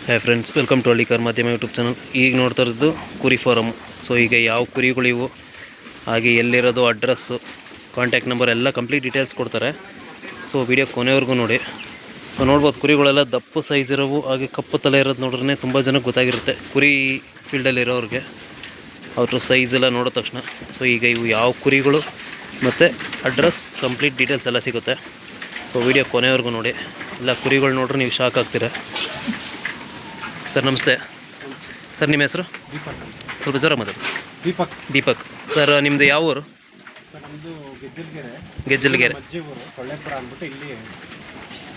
Hi friends, welcome to Hallikar Madhyama YouTube channel. ಈಗ ನೋಡ್ತಾ ಇರೋದು ಕುರಿ ಫಾರಮ್. ಸೊ ಈಗ ಯಾವ ಕುರಿಗಳಿವು, ಹಾಗೆ ಎಲ್ಲಿರೋದು, ಅಡ್ರೆಸ್ಸು, ಕಾಂಟ್ಯಾಕ್ಟ್ ನಂಬರ್ ಎಲ್ಲ ಕಂಪ್ಲೀಟ್ ಡೀಟೇಲ್ಸ್ ಕೊಡ್ತಾರೆ. ಸೊ ವಿಡಿಯೋ ಕೊನೆವರೆಗೂ ನೋಡಿ. ಸೊ ನೋಡ್ಬೋದು, ಕುರಿಗಳೆಲ್ಲ ದಪ್ಪು ಸೈಜ್ ಇರೋವು, ಹಾಗೆ ಕಪ್ಪು ತಲೆ ಇರೋದು ನೋಡ್ರೆ ತುಂಬ ಜನಕ್ಕೆ ಗೊತ್ತಾಗಿರುತ್ತೆ ಕುರಿ ಫೀಲ್ಡಲ್ಲಿರೋರಿಗೆ. ಅವ್ರ ಸೈಜ್ ಎಲ್ಲ ನೋಡೋ ತಕ್ಷಣ. ಸೊ ಈಗ ಇವು ಯಾವ ಕುರಿಗಳು ಮತ್ತು ಅಡ್ರೆಸ್ ಕಂಪ್ಲೀಟ್ ಡೀಟೇಲ್ಸ್ ಎಲ್ಲ ಸಿಗುತ್ತೆ. ಸೊ ವಿಡಿಯೋ ಕೊನೆವರೆಗೂ ನೋಡಿ. ಎಲ್ಲ ಕುರಿಗಳು ನೋಡ್ರೆ ನೀವು ಶಾಕ್ ಆಗ್ತೀರ. ಸರ್ ನಮಸ್ತೆ. ಸರ್ ನಿಮ್ಮ ಹೆಸರು? ದೀಪಕ್. ಸ್ವಲ್ಪ ಜ್ವರ ಮಾತಾಡಿ. ದೀಪಕ್ ಸರ್, ನಿಮ್ಮದು ಯಾವ ಊರು? ನಮ್ಮದು ಗೆಜ್ಜಲ್ಗೆರೆ ಕೊಳ್ಳೇಪುರ ಅಂದ್ಬಿಟ್ಟು ಇಲ್ಲಿ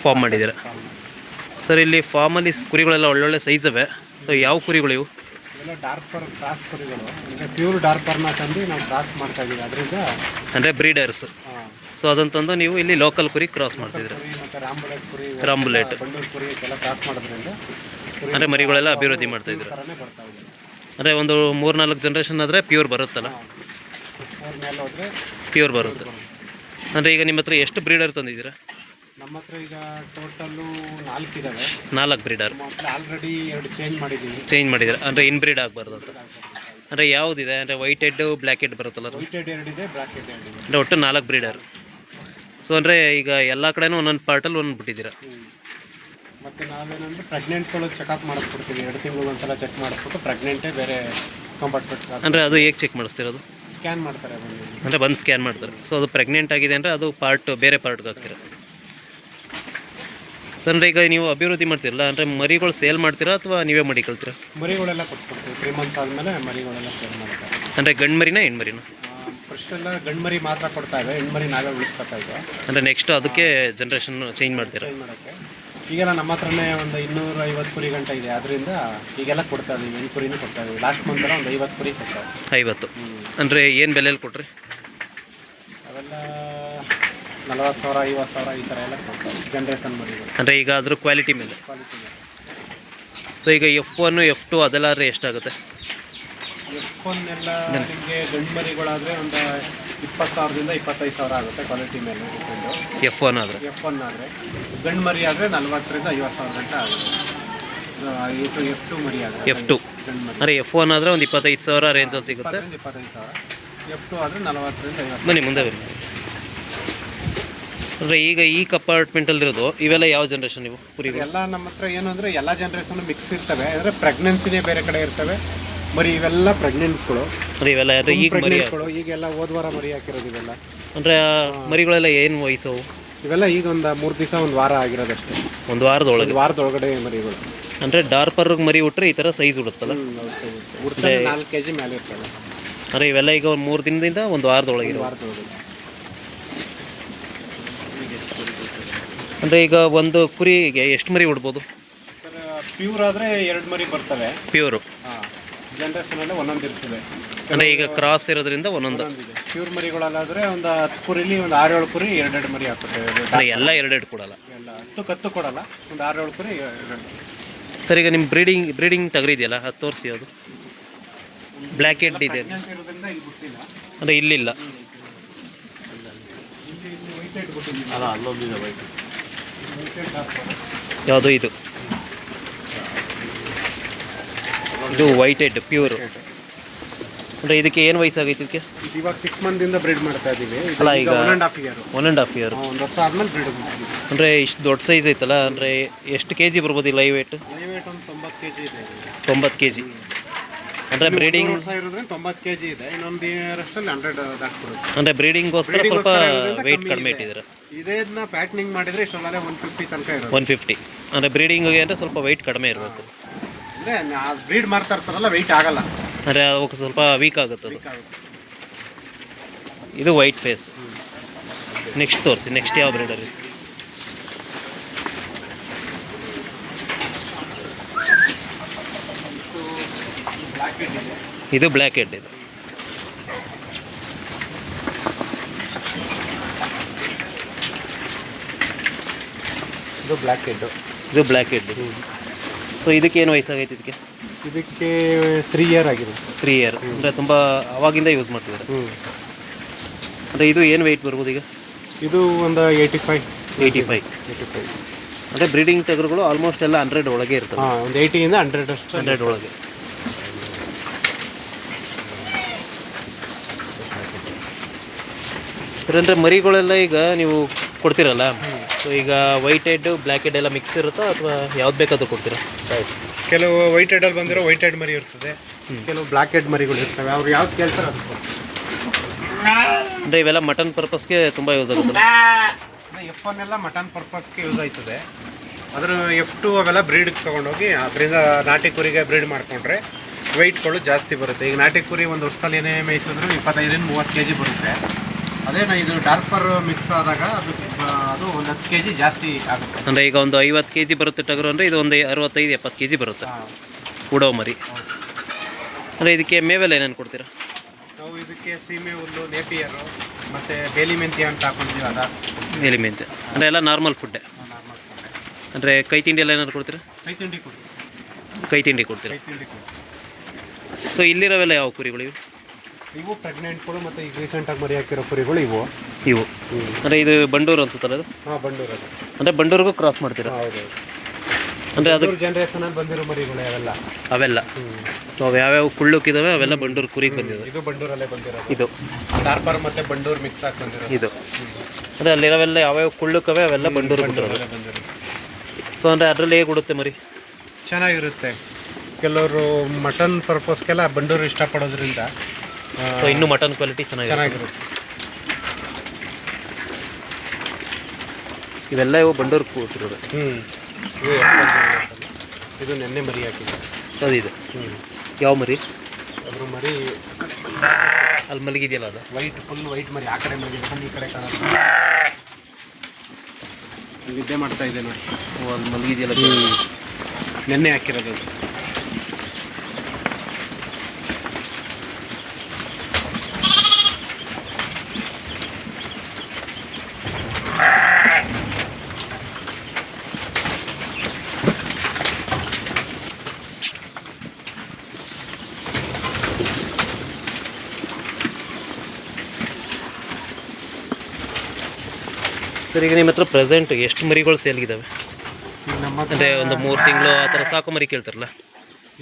ಫಾರ್ಮ್ ಮಾಡಿದ್ದೀರಾ ಸರ್? ಇಲ್ಲಿ ಫಾರ್ಮಲ್ಲಿ ಕುರಿಗಳೆಲ್ಲ ಒಳ್ಳೊಳ್ಳೆ ಸೈಜ್ ಅವೆ. ಸೊ ಯಾವ ಕುರಿಗಳು ಇವು? ಎಲ್ಲ ಡಾರ್ಪರ್ ಕ್ರಾಸ್ ಕುರಿಗಳು. ಈಗ ಪ್ಯೂರ್ ಡಾರ್ಪರ್ನ ತಂದು ನಾವು ಕ್ರಾಸ್ ಮಾಡ್ತಾ ಇದ್ದೀವಿ. ಅದರಿಂದ ಅಂದರೆ ಬ್ರೀಡರ್ಸ್. ಸೊ ಅದನ್ನು ತಂದು ನೀವು ಇಲ್ಲಿ ಲೋಕಲ್ ಕುರಿ ಕ್ರಾಸ್ ಮಾಡ್ತಿದ್ದೀರಾ? ಮತ್ತು ರಾಂಬುಲೆಟ್ ಕುರಿ, ರಾಂಬುಲೆಟ್, ಬಂಡೂರು ಕುರಿ ಎಲ್ಲ ಕ್ರಾಸ್ ಮಾಡೋದ್ರಿಂದ ಅಂದರೆ ಮರಿಗಳೆಲ್ಲ ಅಭಿವೃದ್ಧಿ ಮಾಡ್ತಾಯಿದ್ದೀರಾ? ಅಂದರೆ ಒಂದು 3-4 ಜನ್ರೇಷನ್ ಆದರೆ ಪ್ಯೂರ್ ಬರುತ್ತಲ್ಲ? ಮೇಲೆ ಹೋದರೆ ಪ್ಯೂರ್ ಬರುತ್ತೆ. ಅಂದರೆ ಈಗ ನಿಮ್ಮ ಹತ್ರ ಎಷ್ಟು ಬ್ರೀಡರ್ ತಂದಿದ್ದೀರಾ? ನಮ್ಮ ಹತ್ರ ಈಗ ಟೋಟಲ್ಲು 4 ಇದ್ದಾವೆ. 4 ಬ್ರೀಡರ್ ಆಲ್ರೆಡಿ 2 ಚೇಂಜ್ ಮಾಡಿದ್ದೀರಾ? ಅಂದರೆ ಇನ್ಬ್ರೀಡ್ ಆಗಬಾರ್ದು ಅಂತ. ಅಂದರೆ ಯಾವುದಿದೆ? ಅಂದರೆ ವೈಟ್ ಹೆಡ್, ಬ್ಲ್ಯಾಕ್ ಹೆಡ್ ಬರುತ್ತಲ್ಲ? ವೈಟ್ ಹೆಡ್ 2 ಇದೆ, ಬ್ಲ್ಯಾಕ್ ಹೆಡ್ 2 ಇದೆ. ಅಂದರೆ ಒಟ್ಟು 4 ಬ್ರೀಡರ್. ಸೊ ಅಂದರೆ ಈಗ ಎಲ್ಲ ಕಡೆನೂ ಒಂದೊಂದು ಪಾರ್ಟಲ್ಲಿ ಒಂದು ಬಿಟ್ಟಿದ್ದೀರಾ? ಮತ್ತು ನಾವೇನಂದ್ರೆ ಪ್ರೆಗ್ನೆಂಟ್ಗಳು ಚೆಕಪ್ ಮಾಡಿಸ್ಬಿಡ್ತೀವಿ. 2 ತಿಂಗಳು ಒಂದ್ಸಲ ಚೆಕ್ ಮಾಡಿಸ್ಬಿಟ್ಟು ಪ್ರೆಗ್ನೆಂಟೇ ಬೇರೆ ಕಂಪಾರ್ಟ್ಮೆಂಟ್. ಅಂದರೆ ಅದು ಹೇಗೆ ಚೆಕ್ ಮಾಡಿಸ್ತಿರೋದು? ಸ್ಕ್ಯಾನ್ ಮಾಡ್ತಾರೆ ಅಂದರೆ ಬಂದು ಸ್ಕ್ಯಾನ್ ಮಾಡ್ತಾರೆ. ಸೊ ಅದು ಪ್ರೆಗ್ನೆಂಟ್ ಆಗಿದೆ ಅಂದರೆ ಅದು ಬೇರೆ ಪಾರ್ಟ್ಗೆ ಹಾಕ್ತೀರಾ? ಅಂದರೆ ಈಗ ನೀವು ಅಭಿವೃದ್ಧಿ ಮಾಡ್ತೀರಲ್ಲ, ಅಂದರೆ ಮರಿಗಳು ಸೇಲ್ ಮಾಡ್ತೀರಾ ಅಥವಾ ನೀವೇ ಮಡಿಕೊಳ್ತೀರಾ? ಮರಿಗಳೆಲ್ಲ ಕೊಟ್ಬಿಡ್ತೀವಿ. 3 ಮಂತ್ಸ್ ಆದಮೇಲೆ ಮರಿಗಳೆಲ್ಲ ಸೇಲ್ ಮಾಡ್ತಾರೆ. ಅಂದರೆ ಗಂಡು ಮರಿನಾ ಹೆಣ್ಣು ಮರಿನಾ? ಫಸ್ಟ್ ಎಲ್ಲ ಗಂಡು ಮರಿ ಮಾತ್ರ ಕೊಡ್ತಾ ಇದೆ, ಹೆಣ್ಣು ಮರಿ ನಾವೇ ಉಳಿಸ್ಕೊತಾ ಇದ್ದೆ. ಅಂದರೆ ನೆಕ್ಸ್ಟ್ ಅದಕ್ಕೆ ಜನ್ರೇಷನ್ ಚೇಂಜ್ ಮಾಡ್ತೀರಾ? ಚೇಂಜ್ ಮಾಡೋಕ್ಕೆ ಈಗೆಲ್ಲ ನಮ್ಮ ಹತ್ರನೇ ಒಂದು 250 ಕುರಿ ಗಂಟೆ ಇದೆ. ಅದರಿಂದ ಈಗೆಲ್ಲ ಕೊಡ್ತಾ ಇದ್ದೀವಿ. 8 ಕುರಿನೂ ಕೊಡ್ತಾ ಇದ್ದೀವಿ. ಲಾಸ್ಟ್ ಮಂತಲ್ಲ ಒಂದು 50 ಕುರಿ ಕೊಡ್ತಾ 50. ಅಂದರೆ ಏನು ಬೆಲೆಯಲ್ಲಿ ಕೊಟ್ರಿ? ಅವೆಲ್ಲ 40,000 50,000 ಈ ಥರ ಎಲ್ಲ ಕೊಡ್ತಾರೆ ಜನ್ರೇಷನ್ ಮರಿಗಳು. ಅಂದರೆ ಈಗ ಅದ್ರ ಕ್ವಾಲಿಟಿ ಮೇಲೆ. ಸೊ ಈಗ F1 F2 ಅದೆಲ್ಲ ಆದರೆ ಎಷ್ಟಾಗುತ್ತೆ? F1 ಎಲ್ಲ ನಿಮಗೆ ಗಂಡು ಮರಿಗಳಾದರೆ ಒಂದು 20,000ದಿಂದ 25,000 ಆಗುತ್ತೆ ಕ್ವಾಲಿಟಿ ಮೇಲೆ ಡಿಪೆಂಡು. F1 ಆದರೆ ಗಂಡು ಮರಿ ಆದರೆ 40,000ರಿಂದ 50,000 ಗಂಟೆ ಆಗುತ್ತೆ. F2 ಮರಿ ಆದರೆ F2 ಅಂದರೆ F1 ಆದರೆ ಒಂದು 25,000 ರೇಂಜಲ್ಲಿ ಸಿಗುತ್ತೆ. 25,000. F2 ಆದರೆ 40,000ರಿಂದ 50,000. ಬನ್ನಿ ಮುಂದೆ ಬನ್ನಿ. ಅಂದರೆ ಈಗ ಈ ಕಂಪಾರ್ಟ್ಮೆಂಟಲ್ಲಿರೋದು ಇವೆಲ್ಲ ಯಾವ ಜನ್ರೇಷನ್ ಇವು ಕುರಿಗಳು? ಎಲ್ಲ ನಮ್ಮ ಹತ್ರ ಏನು ಅಂದರೆ ಎಲ್ಲ ಜನ್ರೇಷನ್ ಮಿಕ್ಸ್ ಇರ್ತವೆ. ಅಂದರೆ ಪ್ರೆಗ್ನೆನ್ಸಿನೇ ಬೇರೆ ಕಡೆ ಇರ್ತವೆ. ಮರಿ ಇವೆಲ್ಲ ಪ್ರೆಗ್ನೆಂಟ್ಗಳು. ಅಂದರೆ ಇವೆಲ್ಲ ಈಗ ಮರಿಗಳು ಈಗೆಲ್ಲ ಹೋದ್ವಾರ ಮರಿ ಹಾಕಿರೋದು ಇವೆಲ್ಲ. ಅಂದರೆ ಮರಿಗಳೆಲ್ಲ ಏನು ವಯಸ್ಸು? ಇವೆಲ್ಲ ಈಗ ಒಂದು 3 ದಿವಸ 1 ವಾರ ಆಗಿರೋದಷ್ಟೇ. ಒಂದು ವಾರದೊಳಗಡೆ ಮರಿಗಳು. ಅಂದರೆ ಡಾರ್ಪರ್ಗೆ ಮರಿ ಹುಟ್ರೆ ಈ ಥರ ಸೈಜ್ ಹುಡುತ್ತಲ್ಲ? 4 kg ಮೇಲೆ ಇರ್ತವೆ. ಅಂದರೆ ಇವೆಲ್ಲ ಈಗ 3 ದಿನದಿಂದ 1 ವಾರದೊಳಗೆ. ಅಂದರೆ ಈಗ ಒಂದು ಕುರಿಗೆ ಎಷ್ಟು ಮರಿ ಉಡ್ಬೋದು? ಪ್ಯೂರ್ ಆದರೆ 2 ಮರಿ ಬರ್ತವೆ. ಪ್ಯೂರು ಜನ್ರೇಷನಲ್ಲಿ ಒಂದೊಂದು ಇರ್ತದೆ. ಅಂದರೆ ಈಗ ಕ್ರಾಸ್ ಇರೋದ್ರಿಂದ ಒಂದೊಂದು. ಪ್ಯೂರ್ ಮರಿಗಳಲ್ಲಾದರೆ ಒಂದು 10 ಕುರಿಲಿ ಒಂದು 6-7 ಕುರಿ 2 ಮರಿ ಹಾಕ್ಕೊಡ್ತೇವೆ. ಎಲ್ಲ 2 ಕೊಡಲ್ಲ, ಎಲ್ಲ 10 ಕತ್ತು ಕೊಡಲ್ಲ. ಒಂದು 6-7 ಕುರಿ 2. ಸರ್ ಈಗ ನಿಮ್ಮ ಬ್ರೀಡಿಂಗ್ ಟಗರಿ ಇದೆಯಲ್ಲ, ಅದು ತೋರಿಸಿ. ಅದು ಬ್ಲ್ಯಾಕ್ ಹೆಡ್ ಇದೆ ಅಂದರೆ ಇಲ್ಲಿಲ್ಲ. ಯಾವುದು ಇದು ವೈಟ್ ಹೆಡ್ ಪ್ಯೂರ್. ಅಂದರೆ ಇದಕ್ಕೆ ಏನು ವಯಸ್ಸಾಗೈತೆ? ಇದಕ್ಕೆ ಇವಾಗ 6 ಮಂತಿಂದ ಬ್ರೀಡ್ ಮಾಡ್ತಾ ಇದ್ದೀವಿ. ಅಲ್ಲ, ಈಗ 1.5 ಇಯರ್. 1.5 ವರ್ಷ ಆದ್ಮೇಲೆ ಬ್ರೀಡ್ ಮಾಡ್ತೀವಿ. ಅಂದರೆ ಇಷ್ಟು ದೊಡ್ಡ ಸೈಜ್ ಐತಲ್ಲ, ಅಂದರೆ ಎಷ್ಟು kg ಬರ್ಬೋದು ಲೈವ್ ವೇಟ್? ಒಂದು 90 kg ಇದೆ. 90 kg. ಅಂದರೆ ಬ್ರೀಡಿಂಗ್ ಇರೋದ್ರಿಂದ 90 kg ಇದೆ. ಇನ್ನೊಂದು ಇಯರಷ್ಟಲ್ಲಿ 100 ದಾಟ್ಬಿಡುತ್ತೆ. ಅಂದರೆ ಬ್ರೀಡಿಂಗ್ಗೋಸ್ಕರ ಸ್ವಲ್ಪ ವೆಯ್ಟ್ ಕಡಿಮೆ ಇಟ್ಟಿದ್ದೀರಾ? ಇದನ್ನ ಪ್ಯಾಟ್ನಿಂಗ್ ಮಾಡಿದರೆ ಇಷ್ಟೊಂದಲ್ಲೇ 150 ತನಕ ಇರೋದು. 150. ಅಂದರೆ ಬ್ರೀಡಿಂಗಿಗೆ ಅಂದರೆ ಸ್ವಲ್ಪ ವೆಯ್ಟ್ ಕಡಿಮೆ ಇರಬೇಕು. ಅಂದರೆ ಬ್ರೀಡ್ ಮಾಡ್ತಾ ಇರ್ತಾರಲ್ಲ, ವೆಯ್ಟ್ ಆಗಲ್ಲ. ಅಂದರೆ ಅವಕ್ಕೆ ಸ್ವಲ್ಪ ವೀಕ್ ಆಗುತ್ತೆ ಅದು. ಇದು ವೈಟ್ ಫೇಸ್. ನೆಕ್ಸ್ಟ್ ತೋರಿಸಿ. ನೆಕ್ಸ್ಟ್ ಯಾವ ಬ್ರೀಡರ್? ಇದು ಬ್ಲ್ಯಾಕ್ ಹೆಡ್. ಇದು ಬ್ಲ್ಯಾಕ್ ಹೆಡ್. ಸೊ ಇದಕ್ಕೆ ಏನು ವಯಸ್ಸಾಗೈತೆ? ಇದಕ್ಕೆ 3 ಇಯರ್ ಆಗಿದೆ. 3 ಇಯರ್ ಅಂದರೆ ತುಂಬ ಅವಾಗಿಂದ ಯೂಸ್ ಮಾಡ್ತಿದ್ದಾರೆ. ಅಂದರೆ ಇದು ಏನು ವೆಯ್ಟ್ ಬರ್ಬೋದು ಈಗ? ಇದು ಒಂದು 85. ಅಂದರೆ ಬ್ರೀಡಿಂಗ್ ಟಗರುಗಳು ಆಲ್ಮೋಸ್ಟ್ ಎಲ್ಲ 100 ಒಳಗೆ ಇರ್ತವೆ. ಹಾಂ, ಒಂದು 80ಇಂದ 100 ಅಷ್ಟು 100 ಒಳಗೆ. ಸರ್ ಅಂದರೆ ಮರಿಗಳೆಲ್ಲ ಈಗ ನೀವು ಕೊಡ್ತೀರಲ್ಲ, ಸೊ ಈಗ ವೈಟ್ ಹೆಡ್ ಬ್ಲ್ಯಾಕ್ ಹೆಡ್ ಎಲ್ಲ ಮಿಕ್ಸ್ ಇರುತ್ತಾ ಅಥವಾ ಯಾವ್ದು ಬೇಕಾದ್ರೂ ಕೊಡ್ತೀರಾ? ಕೆಲವು ವೈಟ್ ಹೆಡಲ್ಲಿ ಬಂದಿರೋ ವೈಟ್ ಹೆಡ್ ಮರಿ ಇರ್ತದೆ, ಕೆಲವು ಬ್ಲ್ಯಾಕ್ ಹೆಡ್ ಮರಿಗಳು ಇರ್ತವೆ. ಅವ್ರು ಯಾವ್ದು ಕೇಳ್ತಾರೆ ಅದು ಕೊಡ್ತೀವಿ. ಅಂದರೆ ಇವೆಲ್ಲ ಮಟನ್ ಪರ್ಪಸ್ಗೆ ತುಂಬ ಯೂಸ್ ಆಗುತ್ತೆ. F1 ಎಲ್ಲ ಮಟನ್ ಪರ್ಪಸ್ಗೆ ಯೂಸ್ ಆಯ್ತದೆ. ಅದ್ರ F2 ಅವೆಲ್ಲ ಬ್ರೀಡ್ಗೆ ತೊಗೊಂಡೋಗಿ ಅದರಿಂದ ನಾಟಿ ಕುರಿಗೆ ಬ್ರೀಡ್ ಮಾಡಿಕೊಂಡ್ರೆ ವೆಯ್ಟ್ಗಳು ಜಾಸ್ತಿ ಬರುತ್ತೆ. ಈಗ ನಾಟಿ ಕುರಿ ಒಂದು ವರ್ಷದಲ್ಲಿ ಏನೇ ಮೇಯಿಸಿದ್ರು 25-30 kg ಬರುತ್ತೆ. ಅದೇ ಇದು ಡಾರ್ಪರ್ ಮಿಕ್ಸ್ ಆದಾಗ ಅದು ಒಂದು 10 kg ಜಾಸ್ತಿ ಆಗುತ್ತೆ. ಅಂದರೆ ಈಗ ಒಂದು 50 kg ಬರುತ್ತೆ ಟಗರು ಅಂದರೆ ಇದು ಒಂದು 65-70 kg ಬರುತ್ತೆ ಕೂಡೋ ಮರಿ. ಅಂದರೆ ಇದಕ್ಕೆ ಮೇವೆಲ್ಲ ಏನೇನು ಕೊಡ್ತೀರಾ? ನಾವು ಇದಕ್ಕೆ ಸೀಮೆ ಹುಲ್ಲು, ನೇಪಿಯರು ಮತ್ತು ಬೇಲಿ ಮೆಂತ್ಯ ಅಂತ ಹಾಕೊಂಡಿದ್ದೀವಿ. ಅದ ಬೇಲಿ ಮೆಂತ್ಯ ಅಂದರೆ ಎಲ್ಲ ನಾರ್ಮಲ್ ಫುಡ್ಡೆ. ನಾರ್ಮಲ್ ಫುಡ್ಡೆ. ಅಂದರೆ ಕೈ ತಿಂಡಿ ಎಲ್ಲ ಏನಾದ್ರು ಕೊಡ್ತೀರಾ? ಕೈ ತಿಂಡಿ ಕೊಡ್ತೀವಿ. ಕೈ ತಿಂಡಿ ಕೊಡ್ತೀರಾ? ಕೈ ತಿಂಡಿ ಕೊಡ್ತೀವಿ. ಸೊ ಇಲ್ಲಿರೋವೆಲ್ಲ ಯಾವ ಕುರಿಗಳು ಇವು? ಇವು ಪ್ರೆಗ್ನೆಂಟ್ಗಳು ಮತ್ತು ಈಗ ರೀಸೆಂಟಾಗಿ ಮರಿ ಹಾಕಿರೋ ಕುರಿಗಳು ಇವು. ಅಂದರೆ ಇದು ಬಂಡೂರು ಅನ್ಸುತ್ತಲ್ಲ ಅದು? ಹಾಂ, ಬಂಡೂರು ಅದು. ಅಂದರೆ ಬಂಡೂರಿಗೂ ಕ್ರಾಸ್ ಮಾಡ್ತೀರಾ? ಹೌದು. ಅಂದರೆ ಅದು ಜನರೇಷನಲ್ಲಿ ಬಂದಿರೋ ಮರಿಗಳು ಅವೆಲ್ಲ. ಸೊ ಅವು ಯಾವ್ಯಾವ ಕುಳ್ಳುಕ್ಕಿದಾವೆ ಅವೆಲ್ಲ ಬಂಡೂರು ಕುರಿಗೆ ಬಂದಿದ್ದಾವೆ. ಇದು ಬಂಡೂರಲ್ಲೇ ಬಂದಿರೋದು. ಇದು ಡಾರ್ಪರ್ ಮತ್ತು ಬಂಡೂರು ಮಿಕ್ಸ್ ಆಗಿ ಬಂದಿರೋದು ಇದು. ಅಂದರೆ ಅಲ್ಲಿರೋವೆಲ್ಲ ಯಾವ್ಯಾವ ಕುಳ್ಳುಕ್ಕವೆ ಅವೆಲ್ಲ ಬಂಡೂರು ಬಿಟ್ಟಿರೋದು. ಸೊ ಅಂದರೆ ಅದರಲ್ಲಿ ಹೇಗೆ ಉಡುತ್ತೆ ಮರಿ? ಚೆನ್ನಾಗಿರುತ್ತೆ. ಕೆಲವರು ಮಟನ್ ಪರ್ಪಸ್ಗೆಲ್ಲ ಬಂಡೂರು ಇಷ್ಟಪಡೋದ್ರಿಂದ ಸೊ ಇನ್ನೂ ಮಟನ್ ಕ್ವಾಲಿಟಿ ಚೆನ್ನಾಗಿರುತ್ತೆ. ಇವೆಲ್ಲ ಇವು ಬಂಡೂರು ಕೂತಿರೋದು. ಇದು ನೆನ್ನೆ ಮರಿ ಹಾಕಿದೆ. ಅದು ಇದು ಯಾವ ಮರಿ? ಅದ್ರ ಮರಿ ಅಲ್ಲಿ ಮಲಗಿದೆಯಲ್ಲ ಅದು ವೈಟ್, ಫುಲ್ ವೈಟ್ ಮರಿ. ಆ ಕಡೆ ಮರಿ ಈ ಕಡೆ ಕಾಣುತ್ತೆ. ನಿದ್ದೆ ಮಾಡ್ತಾ ಇದೆ ನೋಡಿ. ಅಲ್ಲಿ ಮಲಗಿದೆಯಲ್ಲ, ನೆನ್ನೆ ಹಾಕಿರೋದು. ಸರ್ ಈಗ ನಿಮ್ಮ ಹತ್ರ ಪ್ರೆಸೆಂಟ್ ಎಷ್ಟು ಮರಿಗಳು ಸೇಲ್ಗಿದ್ದಾವೆ? ನಮ್ಮ ಅಂದರೆ ಒಂದು 3 ತಿಂಗಳು ಆ ಥರ ಸಾಕು ಮರಿ ಕೇಳ್ತಾರಲ್ಲ,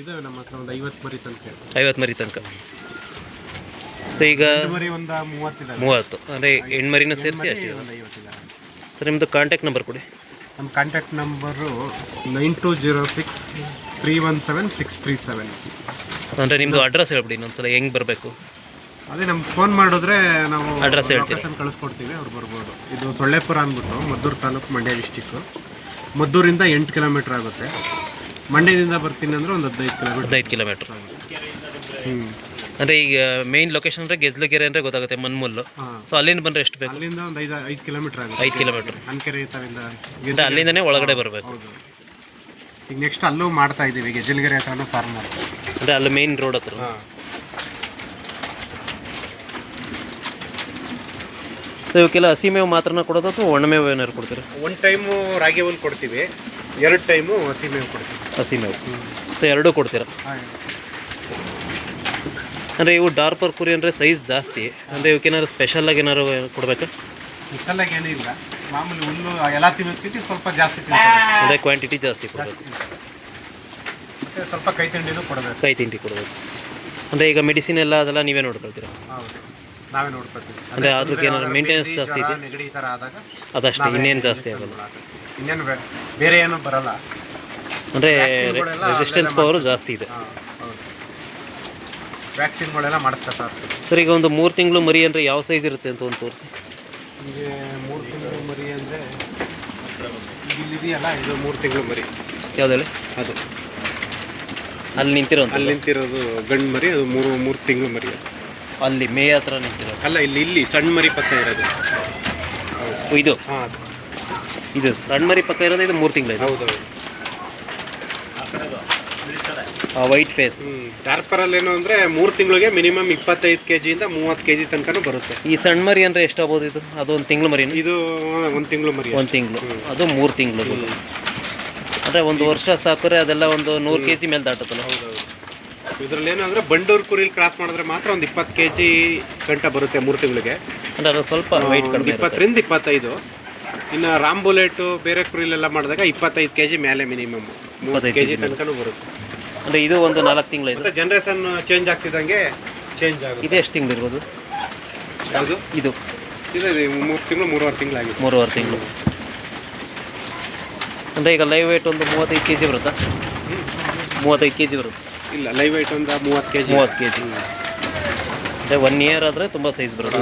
ಇದಾವೆ ನಮ್ಮ ಹತ್ರ ಒಂದು 50 ಮರಿ ತನಕ. 50 ಮರಿ ತನಕ. ಸೊ ಈಗ ಮರಿ ಒಂದು 30 30 ಅಂದರೆ ಹೆಣ್ಮರಿನ ಸೇರಿಸಿ ಅಷ್ಟಿದೆ. ಒಂದು 50 ಇದಾವೆ. ಸರ್ ನಿಮ್ಮದು ಕಾಂಟ್ಯಾಕ್ಟ್ ನಂಬರ್ ಕೊಡಿ. ನಮ್ಮ ಕಾಂಟ್ಯಾಕ್ಟ್ ನಂಬರು 9206317637. ಅಂದರೆ ನಿಮ್ಮದು ಅಡ್ರೆಸ್ ಹೇಳ್ಬಿಡಿ ಇನ್ನೊಂದ್ಸಲ, ಹೆಂಗೆ ಬರಬೇಕು? ಅದೇ ನಮ್ಗೆ ಫೋನ್ ಮಾಡಿದ್ರೆ ನಾವು ಅಡ್ರೆಸ್ ಹೇಳ್ತೀವಿ, ಲೊಕೇಶನ್ ಕಳಿಸ್ಕೊಡ್ತೀವಿ, ಅವ್ರು ಬರ್ಬೋದು. ಇದು ಸೊಳ್ಳೆಪುರ ಅಂದ್ಬಿಟ್ಟು ಮದ್ದೂರು ತಾಲೂಕು, ಮಂಡ್ಯ ಡಿಸ್ಟಿಕ್ಕು. ಮದ್ದೂರಿಂದ 8 ಕಿಲೋಮೀಟ್ರ್ ಆಗುತ್ತೆ. ಮಂಡ್ಯದಿಂದ ಬರ್ತೀನಿ ಅಂದರೆ ಒಂದು 15 ಕಿಲೋಮೀಟ್ರ್. ಅಂದರೆ ಈಗ ಮೇಯ್ನ್ ಲೊಕೇಶನ್ ಅಂದರೆ ಗೆಜ್ಲಗೆರೆ ಅಂದರೆ ಗೊತ್ತಾಗುತ್ತೆ, ಮನ್ಮೂಲು. ಸೊ ಅಲ್ಲಿಂದ ಬಂದರೆ ಎಷ್ಟು ಬೇಕು? ಅಲ್ಲಿಂದ ಒಂದು 5 ಕಿಲೋಮೀಟ್ರ್ ಆಗುತ್ತೆ. 5 ಕಿಲೋಮೀಟ್ರ್. ಅನ್ಕೆರೆ ತವಿಂದ ಅಂದರೆ ಅಲ್ಲಿಂದನೇ ಒಳಗಡೆ ಬರಬೇಕು. ಹೌದು. ಈಗ ನೆಕ್ಸ್ಟ್ ಅಲ್ಲೂ ಮಾಡ್ತಾ ಇದ್ದೀವಿ, ಗೆಜ್ಲಗೆರೆ ಹತ್ರನೂ ಫಾರ್ಮ್ ಮಾಡ್ತೀವಿ. ಅಂದರೆ ಅಲ್ಲಿ ಮೇಯ್ನ್ ರೋಡ್ ಹತ್ರ. ಸೊ ಇವಕ್ಕೆಲ್ಲ ಹಸಿ ಮೇವು ಮಾತ್ರನ ಕೊಡೋದು ಅಥವಾ ಒಣಮೇವು ಏನಾದ್ರು ಕೊಡ್ತೀರಾ? 1 ಟೈಮು ರಾಗಿ ಹುಲ್ಲು ಕೊಡ್ತೀವಿ, 2 ಟೈಮು ಹಸಿ ಮೇವು ಕೊಡ್ತೀವಿ. ಹಸಿ ಮೇವು. ಸೊ ಎರಡೂ ಕೊಡ್ತೀರಾ? ಅಂದರೆ ಇವು ಡಾರ್ಪರ್ ಕುರಿ ಅಂದರೆ ಸೈಜ್ ಜಾಸ್ತಿ, ಅಂದರೆ ಇವಕ್ಕೇನಾದ್ರು ಸ್ಪೆಷಲಾಗಿ ಏನಾದ್ರು ಕೊಡಬೇಕಾ? ಸ್ಪೆಷಲಾಗಿ ಏನೂ ಇಲ್ಲ, ಮಾಮೂಲಿ ಹುಲ್ಲು ಎಲ್ಲ ತಿನ್ನೋದಕ್ಕಿಂತ ಸ್ವಲ್ಪ ಜಾಸ್ತಿ ತಿಂತಾರೆ. ಅಂದರೆ ಕ್ವಾಂಟಿಟಿ ಜಾಸ್ತಿ ಕೊಡಬೇಕು. ಮತ್ತು ಸ್ವಲ್ಪ ಕೈ ತಿಂಡಿನೂ ಕೊಡಬೇಕು. ಕೈ ತಿಂಡಿ ಕೊಡಬೇಕು. ಅಂದರೆ ಈಗ ಮೆಡಿಸಿನ್ ಎಲ್ಲ ಅದೆಲ್ಲ ನೀವೇ ನೋಡ್ಕೊಳ್ತೀರಾ? ಹೌದು, ನಾವೇ ನೋಡ್ಕೊತೀವಿ. ಅಂದರೆ ಅದಕ್ಕೆ ಏನಾದ್ರು ಮೇಂಟೆನೆನ್ಸ್ ಜಾಸ್ತಿ ಇದೆ? ನೆಗಡಿ ಈ ಥರ ಆದಾಗ ಅದಷ್ಟೇ, ಇನ್ನೇನು ಜಾಸ್ತಿ ಆಗೋಲ್ಲ. ಇನ್ನೇನು ಬೇರೆ ಏನೂ ಬರಲ್ಲ. ಅಂದರೆ ರೆಸಿಸ್ಟೆನ್ಸ್ ಪವರು ಜಾಸ್ತಿ ಇದೆ. ಹೌದು, ವ್ಯಾಕ್ಸಿನ್ಗಳೆಲ್ಲ ಮಾಡಿಸ್ತಾ ಇರ್ತೀವಿ. ಸರ್ ಈಗ ಒಂದು 3 ತಿಂಗಳು ಮರಿ ಅಂದರೆ ಯಾವ ಸೈಜ್ ಇರುತ್ತೆ ಅಂತ ಒಂದು ತೋರಿಸಿ. ಈಗ 3 ತಿಂಗಳು ಮರಿ ಅಂದರೆ ಇಲ್ಲಿದೆಯಲ್ಲ, ಇದು 3 ತಿಂಗಳು ಮರಿ. ಯಾವುದಲ್ಲ ಅದು ಅಲ್ಲಿ ನಿಂತಿರೋ? ಅಲ್ಲಿ ನಿಂತಿರೋದು ಗಂಡು ಮರಿ, ಅದು 3 ತಿಂಗಳು ಮರಿ. ಅದು ಅಲ್ಲಿ ಮೇ ಹತ್ರ ನಿಂತಿರೋದು ಅಲ್ಲ, ಇಲ್ಲಿ ಸಣ್ಣ ಮರಿ ಪಕ್ಕ ಇರೋದು ಇದು. ಹಾಂ, ಇದು ಸಣ್ಣ ಮರಿ ಪಕ್ಕ ಇರೋದು, ಇದು 3 ತಿಂಗಳು. ಹೌದೌದು. White face. ಡಾರ್ಪರಲ್ಲಿ ಏನು ಅಂದರೆ 3 ತಿಂಗಳಿಗೆ ಮಿನಿಮಮ್ 25 kg ಇಂದ 30 kg ತನಕ ಬರುತ್ತೆ. ಈ ಸಣ್ಣ ಮರಿ ಅಂದರೆ ಎಷ್ಟಾಗ್ಬೋದು ಇದು? ಅದು 1 ತಿಂಗಳು ಮರಿ. ಇದು 1 ತಿಂಗಳು ಮರಿ. 1 ತಿಂಗಳು, ಅದು 3 ತಿಂಗಳು. ಅಂದರೆ 1 ವರ್ಷ ಸಾಕಿದ್ರೆ ಅದೆಲ್ಲ ಒಂದು 100 kg ಮೇಲೆ ದಾಟುತ್ತಲ್ಲ? ಹೌದೌದು. ಇದರಲ್ಲಿ ಏನಂದರೆ ಬಂಡೂರು ಕುರಿಲಿ ಕ್ರಾಸ್ ಮಾಡಿದ್ರೆ ಮಾತ್ರ ಒಂದು 20 kg ಗಂಟ ಬರುತ್ತೆ 3 ತಿಂಗಳಿಗೆ. ಅಂದರೆ ಅದು ಸ್ವಲ್ಪ ವೈಟ್ ಕಡಿಮೆ. 20 ರಿಂದ 25. ಇನ್ನು ರಾಮ್ ಬುಲೆಟು ಬೇರೆ ಕುರಿಲೆಲ್ಲ ಮಾಡಿದಾಗ 25 kg ಮೇಲೆ ಮಿನಿಮಮ್ 30 kg ತನಕನೂ ಬರುತ್ತೆ. ಅಂದರೆ ಇದು ಒಂದು 4 ತಿಂಗಳು ಮತ್ತೆ ಜನ್ರೇಷನ್ ಚೇಂಜ್ ಆಗ್ತಿದ್ದಂಗೆ ಚೇಂಜ್ ಆಗುತ್ತೆ. ಇದು ಎಷ್ಟು ತಿಂಗಳು ಇರ್ಬೋದು? ಯಾವುದು ಇದು ಇದು 3 ತಿಂಗಳು 3.5 ತಿಂಗಳಾಗಿದೆ. 3.5 ತಿಂಗಳು. ಅಂದರೆ ಈಗ ಲೈವ್ ವೇಟ್ ಒಂದು 35 kg ಬರುತ್ತಾ? 35 kg ಬರುತ್ತೆ. ಇಲ್ಲ, ಲೈವ್ ವೆಯ್ಟ್ ಒಂದು 30 kg. 30 kg. ಅಂದರೆ 1 ಇಯರ್ ಆದರೆ ತುಂಬ ಸೈಜ್ ಬರುತ್ತೆ.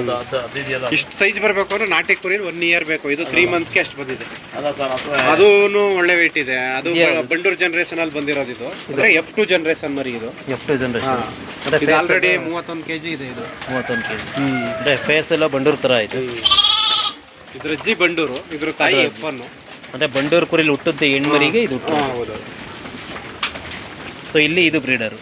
ಇಷ್ಟು ಸೈಜ್ ಬರಬೇಕು ಅಂದ್ರೆ ನಾಟಿ ಕುರಿ 1 ಇಯರ್ ಬೇಕು. ಇದು 3 monthsಗೆ ಅಷ್ಟು ಬಂದಿದೆ. ಅದೂ ಒಳ್ಳೆ ವೆಯ್ಟ್ ಇದೆ. ಅದು ಬಂಡೂರು ಜನರೇಷನ್ ಅಲ್ಲಿ ಬಂದಿರೋದು. ಇದು ಅಂದರೆ F2 ಜನರೇಷನ್ ಮರಿ. ಇದು F2 ಜನರೇಷನ್. ಇದು ಆಲ್ರೆಡಿ 31 kg ಇದೆ. ಇದು 31 kg. ಅಂದರೆ ಫೇಸ್ ಎಲ್ಲ ಬಂಡೂರು ಥರ ಆಯಿತು. ಇದ್ರ ಅಜ್ಜಿ ಬಂಡೂರು, ಇದ್ರ ತಾಯಿ F1. ಅಂದರೆ ಬಂಡೂರು ಕುರಿಲಿ ಹುಟ್ಟುತ್ತೆ ಹೆಣ್ಮರಿಗೆ ಇದು. ಹೌದು. ಸೊ ಇಲ್ಲಿ ಇದು ಬ್ರೀಡರು.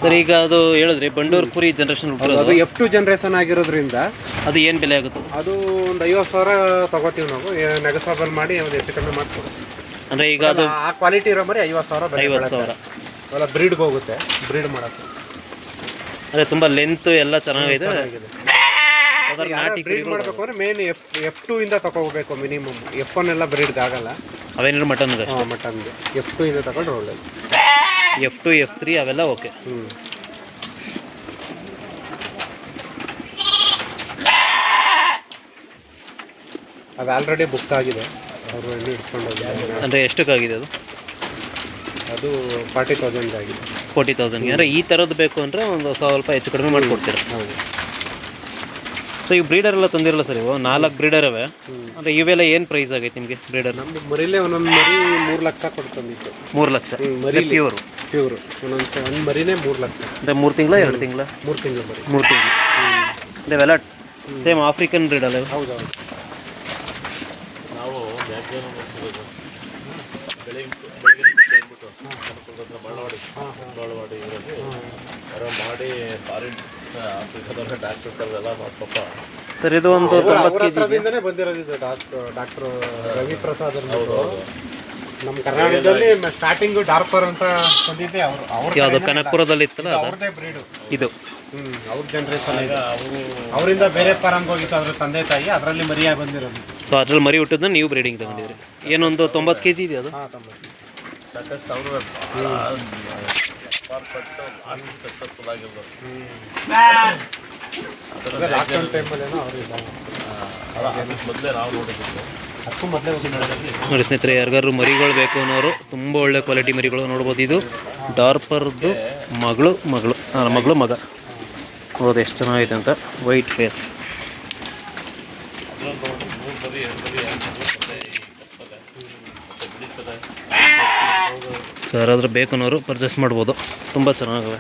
ಸರ್ ಈಗ ಅದು ಹೇಳಿದ್ರಿ ಬಂಡೂರು ಕುರಿ ಜನರೇಷನ್ ಅದು F2 ಜನರೇಷನ್ ಆಗಿರೋದ್ರಿಂದ ಅದು ಏನು ಬೆಲೆ ಆಗುತ್ತೆ? ಅದು ಒಂದು 50,000 ತಗೋತೀವಿ ನಾವು. ನೆಗೋಸಿಯಬಲ್ ಮಾಡಿ ಒಂದು ಹೆಚ್ಚು ಕಮ್ಮಿ ಮಾಡ್ಕೊಡ್ತೀವಿ. ಅಂದರೆ ಈಗ ಅದು ಆ ಕ್ವಾಲಿಟಿ ಇರೋ ಮರಿ 50,000. 50,000 ಅವೆಲ್ಲ ಬ್ರೀಡ್ಗೆ ಹೋಗುತ್ತೆ. ಬ್ರೀಡ್ ಮಾಡೋಕ್ಕೆ ಅಂದರೆ ತುಂಬ ಲೆಂತ್ ಎಲ್ಲ ಚೆನ್ನಾಗಿದೆ. ನಾಟಿ ಬ್ರೀಡ್ ಮಾಡಬೇಕು ಅಂದರೆ ಮೇನ್ F2 ಇಂದ ತಗೋಬೇಕು ಮಿನಿಮಮ್. F1 ಎಲ್ಲ ಬ್ರೀಡ್ಗೆ ಆಗಲ್ಲ. ಅವೇನಾದ್ರು ಮಟನ್ಗೆ? ಮಟನ್ಗೆ F2 ಇಂದ ತಗೊಂಡ್ರೆ ಒಳ್ಳೇದು. F2 F3 ಅವೆಲ್ಲ ಓಕೆ. ಅದು ಆಲ್ರೆಡಿ ಬುಕ್ ಆಗಿದೆ. ಅವರು ಎಲ್ಲಿ ಇಟ್ಕೊಂಡು ಹೋಗಿದ್ದಾರೆ. ಅಂದರೆ ಎಷ್ಟಕ್ಕಾಗಿದೆ ಅದು? ಅದು 40,000 ಆಗಿದೆ. 40,000. ಅಂದರೆ ಈ ಥರದ್ದು ಬೇಕು ಅಂದರೆ ಒಂದು ಸ್ವಲ್ಪ ಹೆಚ್ಚು ಕಡಿಮೆ ಮಾಡಿಕೊಡ್ತೀರ. ಹೌದು. ಸೊ ಈ ಬ್ರೀಡರ್ ಎಲ್ಲ ತಂದಿರಲ್ಲ ಸರ್, ಇವು 4 ಬ್ರೀಡರ್ ಅವೆ. ಅಂದರೆ ಇವೆಲ್ಲ ಏನು ಪ್ರೈಸ್ ಆಗೈತೆ ನಿಮಗೆ ಬ್ರೀಡರ್ಸ್? ನಮ್ಮದು ಮರಿಲೇ ಒಂದೊಂದು ಮರಿ 3 ಲಕ್ಷ ಕೊಡ್ತಂದಿತ್ತು. 3 ಲಕ್ಷ ಮರಿ ಪ್ಯೂರು ಒಂದು ಮರಿನೇ 3 ಲಕ್ಷ. ಅಂದರೆ 3 ತಿಂಗಳ 2 ತಿಂಗಳ? 3 ತಿಂಗಳು ಮರಿ. 3 ತಿಂಗಳು. ಅಂದರೆ ಇವೆಲ್ಲ ಸೇಮ್ ಆಫ್ರಿಕನ್ ಬ್ರೀಡ್ ಅಲ್ಲ? ಹೌದು. ನಾವು ಬಾಳವಾಡಿ ಇರೋದು ಮಾಡಿ ಫಾರಿನ್ ಆಫ್ರಿಕಾದವ್ರಿಗೆ ಡಾಕ್ಟರ್ಸ್ ಪಾಪ. ಸರ್ ಇದು ಒಂದು 90 kg ಬಂದಿರೋದು. ಡಾಕ್ಟರ್ ರವಿ ಪ್ರಸಾದ್ ಅವರು ನಮ್ಮ ಕರ್ನಾಟಕದಲ್ಲಿ ಸ್ಟಾರ್ಟಿಂಗ್ ಡಾರ್ಪರ್ ಅಂತ ಬಂದಿದ್ದೆ. ಅವರು ಯಾವುದು ಕನಕಪುರದಲ್ಲಿ ಇತ್ತಲ್ಲ ಅವ್ರದೇ ಬ್ರೀಡು ಇದು. ಅವ್ರ ಜನರೇಷನ್. ಅವರಿಂದ ಬೇರೆ ಫಾರಮ್ಗೆ ಹೋಗಿತ್ತು ಅದ್ರ ತಂದೆ ತಾಯಿ, ಅದರಲ್ಲಿ ಮರಿಯಾಗಿ ಬಂದಿರೋದು. ಸೊ ಅದ್ರಲ್ಲಿ ಮರಿ ಹುಟ್ಟಿದ್ನ ನೀವು ಬ್ರೀಡಿಂಗ್ ತಗೊಂಡಿದ್ರಿ. ಏನೊಂದು 90 kg ಇದೆ ಅದು? ಸಾಕಷ್ಟು ಅವರು ಸಕ್ಸಸ್ಫುಲ್ ಆಗಿರ್ಬೋದು. ಲಾಕ್ಡೌನ್ ಟೈಮಲ್ಲೇನೋ ಅವರಿಲ್ಲ. ಮೊದಲೇ ನಾವು ನೋಡಿದ್ದು. ಅದಕ್ಕೂ ಮೊದಲೇ ನೋಡಿ ಸ್ನೇಹಿತರೆ, ಯಾರಿಗಾದ್ರು ಮರಿಗಳು ಬೇಕು ಅನ್ನೋರು ತುಂಬ ಒಳ್ಳೆ ಕ್ವಾಲಿಟಿ ಮರಿಗಳು ನೋಡ್ಬೋದು. ಇದು ಡಾರ್ಪರ್ದು ಮಗಳು ಮಗ ನೋಡೋದು ಎಷ್ಟು ಚೆನ್ನಾಗಿದೆ ಅಂತ. White face. ಸೊ ಯಾರಾದರೂ ಬೇಕು ಅನ್ನೋರು ಪರ್ಚೇಸ್ ಮಾಡ್ಬೋದು. ತುಂಬ ಚೆನ್ನಾಗಿವೆ.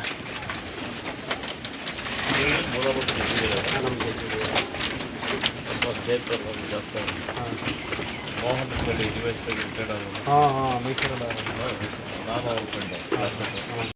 ಮೋಹನ್ US ಮೈಸೂರಲ್ಲಿ ನಾನು ಅವ್ರ ಫ್ರೆಂಡ್.